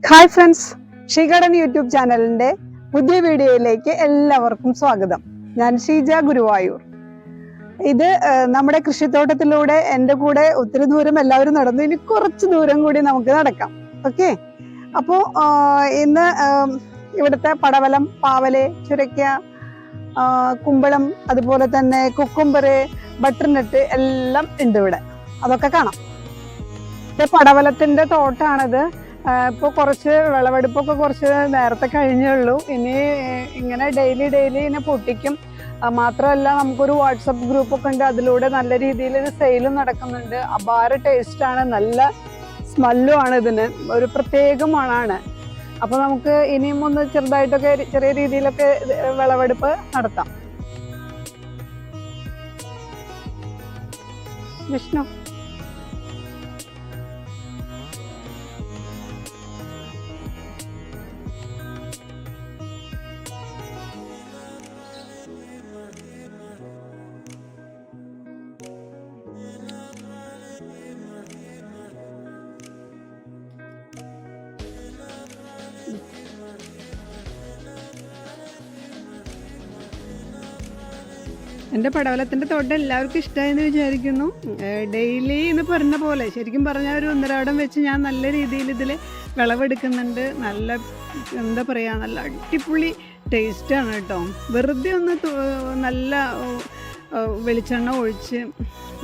Hi friends, ഷീഗാർഡൻ YouTube ചാനലിന്റെ പുതിയ വീഡിയോയിലേക്ക് എല്ലാവർക്കും സ്വാഗതം. ഞാൻ ഷീജ ഗുരുവായൂർ. ഇത് നമ്മുടെ കൃഷിത്തോട്ടത്തിലൂടെ എൻ്റെ കൂടെ ഒത്തിരി ദൂരം എല്ലാവരും നടന്നു. ഇനി കുറച്ച് ദൂരം കൂടി നമുക്ക് നടക്കാം. ഓക്കെ, അപ്പോൾ ഇന്ന് ഇവിടുത്തെ പടവലം, പാവല്, ചുരയ്ക്ക, കുമ്പളം, അതുപോലെ തന്നെ കുക്കുംബറ്, ബട്ടർനട്ട് എല്ലാം ഉണ്ട് ഇവിടെ. അതൊക്കെ കാണാം. പടവലത്തിന്റെ തോട്ടാണിത്. ഇപ്പോൾ കുറച്ച് വിളവെടുപ്പൊക്കെ കുറച്ച് നേരത്തെ കഴിഞ്ഞുള്ളൂ. ഇനി ഇങ്ങനെ ഡെയിലി ഇങ്ങനെ പൊട്ടിക്കും. മാത്രമല്ല, നമുക്കൊരു വാട്സപ്പ് ഗ്രൂപ്പൊക്കെ ഉണ്ട്. അതിലൂടെ നല്ല രീതിയിൽ സെയിലും നടക്കുന്നുണ്ട്. അപാര ടേസ്റ്റാണ്, നല്ല സ്മെല്ലും ആണ്. ഇതിന് ഒരു പ്രത്യേക മണമാണ്. അപ്പോൾ നമുക്ക് ഇനിയും ഒന്ന് ചെറുതായിട്ടൊക്കെ ചെറിയ രീതിയിലൊക്കെ വിളവെടുപ്പ് നടത്താം. വിഷ്ണു, എൻ്റെ പടവലത്തിൻ്റെ തോട്ടം എല്ലാവർക്കും ഇഷ്ടമായെന്ന് വിചാരിക്കുന്നു. ഡെയിലി എന്ന് പറഞ്ഞ പോലെ, ശരിക്കും പറഞ്ഞാൽ ഒരു ഒന്നരാടം വെച്ച് ഞാൻ നല്ല രീതിയിൽ ഇതിൽ വിളവെടുക്കുന്നുണ്ട്. നല്ല എന്താ പറയുക, നല്ല അടിപൊളി ടേസ്റ്റാണ് കേട്ടോ. വെറുതെ ഒന്ന് നല്ല വെളിച്ചെണ്ണ ഒഴിച്ച്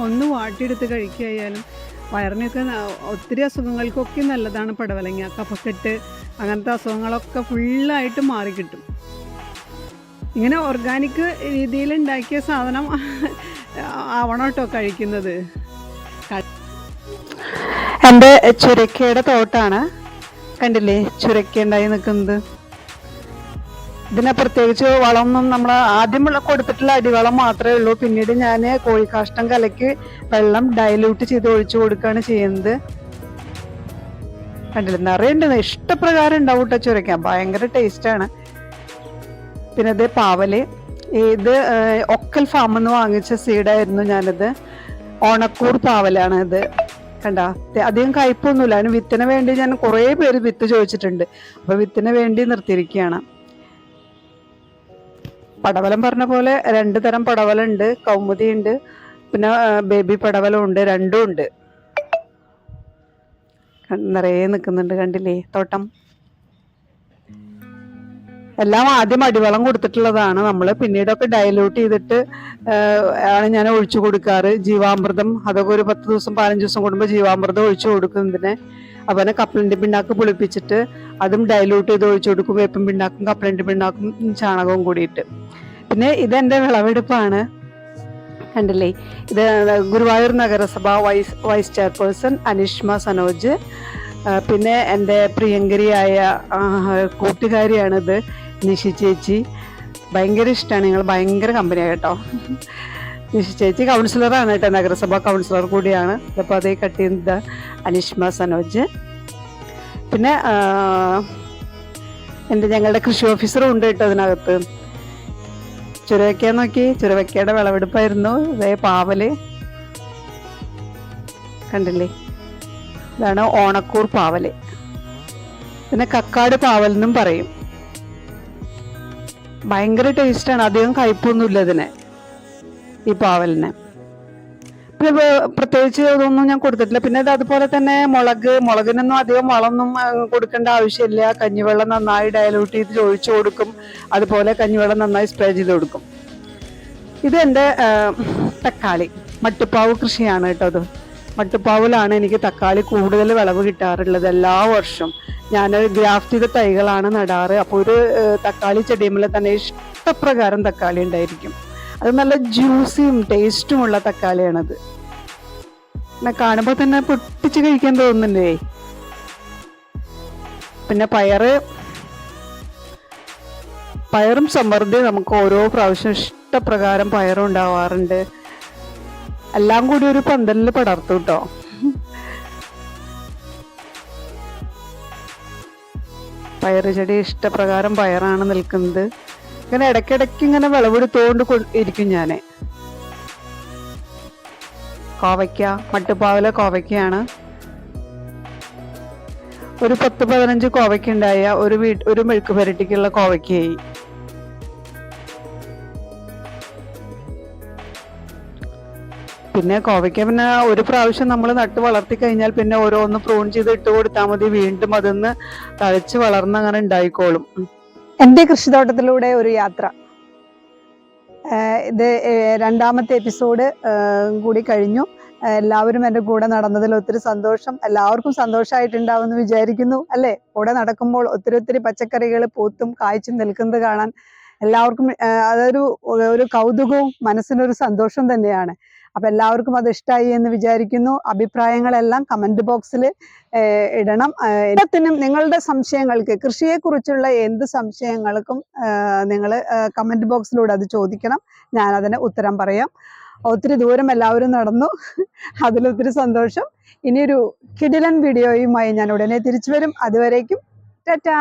ഒന്ന് വാട്ടിയെടുത്ത് കഴിക്കുകയായാലും വയറിനൊക്കെ ഒത്തിരി അസുഖങ്ങൾക്കൊക്കെ നല്ലതാണ് പടവലങ്ങ. കഫക്കെട്ട് അങ്ങനത്തെ അസുഖങ്ങളൊക്കെ ഫുള്ളായിട്ട് മാറിക്കിട്ടും. ഇങ്ങനെ ഓർഗാനിക് രീതിയിൽ ഉണ്ടാക്കിയ സാധനം ആവണം കേട്ടോ കഴിക്കുന്നത്. എൻ്റെ ചുരക്കയുടെ തോട്ടാണ്, കണ്ടില്ലേ ചുരക്ക ഉണ്ടായി നിൽക്കുന്നത്. ഇതിനെ പ്രത്യേകിച്ച് വളമൊന്നും നമ്മൾ ആദ്യം കൊടുത്തിട്ടുള്ള അടിവളം മാത്രമേ ഉള്ളൂ. പിന്നീട് ഞാൻ കോഴിക്കാഷ്ടം കലക്കി വെള്ളം ഡൈല്യൂട്ട് ചെയ്ത് ഒഴിച്ചു കൊടുക്കുകയാണ് ചെയ്യുന്നത്. കണ്ടില്ലേ, നിറയുണ്ട്, ഇഷ്ടപ്രകാരം ഉണ്ടാവും കേട്ടോ ചുരക്ക. ഭയങ്കര ടേസ്റ്റാണ്. പിന്നെ ഇത് പാവല്, ഇത് ഒക്കൽ ഫാമിൽ നിന്ന് വാങ്ങിച്ച സീഡായിരുന്നു ഞാനിത്. ഓണക്കൂർ പാവലാണ് ഇത്. കണ്ട, അധികം കയ്പൊന്നുമില്ല. അതിന് വിത്തിന് വേണ്ടി ഞാൻ കുറേ പേര് വിത്ത് ചോദിച്ചിട്ടുണ്ട്. അപ്പൊ വിത്തിന് വേണ്ടി നിർത്തിയിരിക്കുകയാണ്. പടവലം പറഞ്ഞ പോലെ 2 തരം പടവലുണ്ട്. കൗമുദി ഉണ്ട്, പിന്നെ ബേബി പടവലം ഉണ്ട്. രണ്ടും ഉണ്ട്. നിറയെ നിൽക്കുന്നുണ്ട്, കണ്ടില്ലേ തോട്ടം. എല്ലാം ആദ്യം അടിവളം കൊടുത്തിട്ടുള്ളതാണ് നമ്മൾ. പിന്നീടൊക്കെ ഡൈല്യൂട്ട് ചെയ്തിട്ട് ആണ് ഞാൻ ഒഴിച്ചു കൊടുക്കാറ്. ജീവാമൃതം അതൊക്കെ ഒരു 10 ദിവസം 15 ദിവസം കൂടുമ്പോൾ ജീവാമൃതം ഒഴിച്ചു കൊടുക്കും ഇതിനെ. അപ്പം കപ്പലണ്ടി പിണ്ണാക്ക് പുളിപ്പിച്ചിട്ട് അതും ഡൈല്യൂട്ട് ചെയ്ത് ഒഴിച്ചു കൊടുക്കും. വേപ്പൻ പിണ്ണാക്കും കപ്പലണ്ടി പിണ്ണാക്കും ചാണകവും കൂടിയിട്ട്. പിന്നെ ഇതെൻ്റെ വിളവെടുപ്പാണ്, കണ്ടില്ലേ. ഇത് ഗുരുവായൂർ നഗരസഭ വൈസ് ചെയർപേഴ്സൺ അനിഷ്മ സനോജ്. പിന്നെ എൻ്റെ പ്രിയങ്കരിയായ കൂട്ടുകാരിയാണിത്, നിഷി ചേച്ചി. ഭയങ്കര ഇഷ്ടമാണ്, നിങ്ങൾ ഭയങ്കര കമ്പനിയാണ് കേട്ടോ. നിഷി ചേച്ചി കൗൺസിലറാണ് കേട്ടോ, നഗരസഭ കൗൺസിലർ കൂടിയാണ്. അപ്പോൾ അതേ കട്ട് ചെയ്യുന്നത് അനിഷ്മ സനോജ്. പിന്നെ ഞങ്ങളുടെ കൃഷി ഓഫീസറും ഉണ്ട് കേട്ടോ അതിനകത്ത്. ചുരവയ്ക്ക നോക്കി, ചുരവയ്ക്കയുടെ വിളവെടുപ്പായിരുന്നു. ഇതേ പാവല് കണ്ടില്ലേ, ഇതാണ് ഓണക്കൂർ പാവല്. പിന്നെ കക്കാട് പാവൽ എന്നും പറയും. ഭയങ്കര ടേസ്റ്റാണ്, അധികം കയ്പൊന്നുമില്ല ഇതിന്, ഈ പാവലിന്. പിന്നെ പ്രത്യേകിച്ച് ഇതൊന്നും ഞാൻ കൊടുത്തിട്ടില്ല. പിന്നെ ഇത് അതുപോലെ തന്നെ മുളകിനൊന്നും അധികം വളമൊന്നും കൊടുക്കേണ്ട ആവശ്യമില്ല. കഞ്ഞിവെള്ളം നന്നായി ഡയലൂട്ട് ചെയ്ത് ഒഴിച്ചു കൊടുക്കും. അതുപോലെ കഞ്ഞിവെള്ളം നന്നായി സ്പ്രേ ചെയ്ത് കൊടുക്കും. ഇത് എൻ്റെ തക്കാളി മട്ടുപ്പാവ് കൃഷിയാണ് കേട്ടോ. അത് മട്ടുപ്പാവിലാണ് എനിക്ക് തക്കാളി കൂടുതൽ വിളവ് കിട്ടാറുള്ളത് എല്ലാ വർഷവും. ഞാൻ ഗ്രാഫ്റ്റ് ചെയ്ത തൈകളാണ് നടാറ്. അപ്പോൾ ഒരു തക്കാളി ചെടിയുമ്പോൾ തന്നെ ഇഷ്ടപ്രകാരം തക്കാളി ഉണ്ടായിരിക്കും. അത് നല്ല ജ്യൂസിയും ടേസ്റ്റുമുള്ള തക്കാളിയാണത്. പിന്നെ കാണുമ്പോൾ തന്നെ പൊട്ടിച്ച് കഴിക്കാൻ തോന്നുന്നുണ്ടേ. പിന്നെ പയറും സമൃദ്ധി നമുക്ക് ഓരോ പ്രാവശ്യം ഇഷ്ടപ്രകാരം പയറും ഉണ്ടാവാറുണ്ട്. എല്ലാം കൂടി ഒരു പന്തലിൽ പടർത്തു കേട്ടോ. പയറ് ചെടി ഇഷ്ടപ്രകാരം പയറാണ് നിൽക്കുന്നത്. ഇങ്ങനെ ഇടയ്ക്കിടയ്ക്ക് ഇങ്ങനെ വിളവെടുത്തോണ്ട് ഇരിക്കും ഞാൻ. കോവയ്ക്ക, മട്ടുപ്പാവിലെ കോവയ്ക്കയാണ്. ഒരു 10-15 കോവയ്ക്കുണ്ടായ ഒരു മെഴുക്ക് പുരട്ടിക്കുള്ള കോവയ്ക്കായി. പിന്നെ കോവയ്ക്ക പിന്നെ ഒരു പ്രാവശ്യം നമ്മൾ നട്ട് വളർത്തി കഴിഞ്ഞാൽ പിന്നെ ഓരോന്ന് പ്രൂൺ ചെയ്ത് ഇട്ട് കൊടുത്താൽ മതി, വീണ്ടും അതിന്ന് തഴച്ച് വളർന്ന് അങ്ങനെ ഉണ്ടായിക്കോളും. എൻ്റെ കൃഷിത്തോട്ടത്തിലൂടെ ഒരു യാത്ര, ഇത് രണ്ടാമത്തെ എപ്പിസോഡ് കൂടി കഴിഞ്ഞു. എല്ലാവരും എൻ്റെ കൂടെ നടന്നതിൽ ഒത്തിരി സന്തോഷം. എല്ലാവർക്കും സന്തോഷമായിട്ടുണ്ടാവുമെന്ന് വിചാരിക്കുന്നു, അല്ലേ? കൂടെ നടക്കുമ്പോൾ ഒത്തിരി പച്ചക്കറികൾ പൂത്തും കായ്ച്ചും നിൽക്കുന്നത് കാണാൻ എല്ലാവർക്കും അതൊരു കൗതുകവും മനസ്സിനൊരു സന്തോഷം തന്നെയാണ്. അപ്പൊ എല്ലാവർക്കും അത് ഇഷ്ടമായി എന്ന് വിചാരിക്കുന്നു. അഭിപ്രായങ്ങളെല്ലാം കമന്റ് ബോക്സിൽ ഇടണം. എല്ലാത്തിനും നിങ്ങളുടെ സംശയങ്ങൾക്ക്, കൃഷിയെക്കുറിച്ചുള്ള എന്ത് സംശയങ്ങൾക്കും നിങ്ങൾ കമന്റ് ബോക്സിലൂടെ അത് ചോദിക്കണം. ഞാൻ അതിന് ഉത്തരം പറയാം. ഒത്തിരി ദൂരം എല്ലാവരും നടന്നു, അതിലൊത്തിരി സന്തോഷം. ഇനിയൊരു കിടിലൻ വീഡിയോയുമായി ഞാൻ ഉടനെ തിരിച്ചു വരും. അതുവരേക്കും ടാറ്റാ.